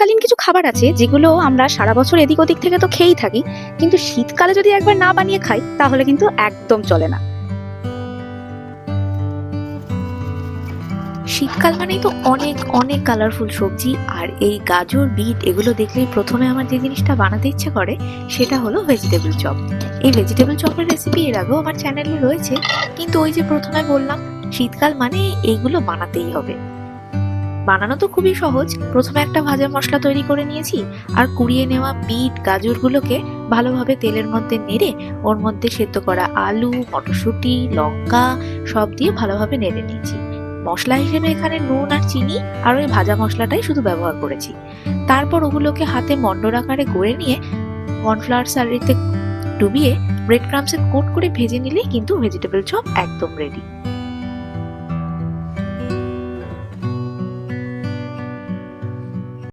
শীতকালীন কিছু খাবার আছে যেগুলো আমরা সারা বছর এদিক ওদিক থেকে তো খেয়েই থাকি, কিন্তু শীতকালে যদি একবার না বানিয়ে খাই তাহলে কিন্তু একদম চলে না। শীতকাল মানেই তো অনেক অনেক কালারফুল সবজি, আর এই গাজর বিট এগুলো দেখলেই প্রথমে আমার যে জিনিসটা বানাতে ইচ্ছে করে সেটা হলো ভেজিটেবল চপ। এই ভেজিটেবল চপের রেসিপি এর আগেও আমার চ্যানেলে রয়েছে, কিন্তু ওই যে প্রথমে বললাম শীতকাল মানে এইগুলো বানাতেই হবে। বানানো তো খুবই সহজ। প্রথমে একটা ভাজা মশলা তৈরি করে নিয়েছি, আর কুড়িয়ে নেওয়া বিট গাজরগুলোকে ভালোভাবে তেলের মধ্যে নেড়ে ওর মধ্যে সেদ্ধ করা আলু, মটরশুঁটি, লঙ্কা সব দিয়ে ভালোভাবে নেড়ে নিয়েছি। মশলা হিসেবে এখানে নুন আর চিনি আর ওই ভাজা মশলাটাই শুধু ব্যবহার করেছি। তারপর ওগুলোকে হাতে মন্ডল আকারে গড়ে নিয়ে কর্নফ্লাওয়ার স্যালারিতে ডুবিয়ে ব্রেড ক্রাম্বসে কোট করে ভেজে নিলেই কিন্তু ভেজিটেবল চপ একদম রেডি।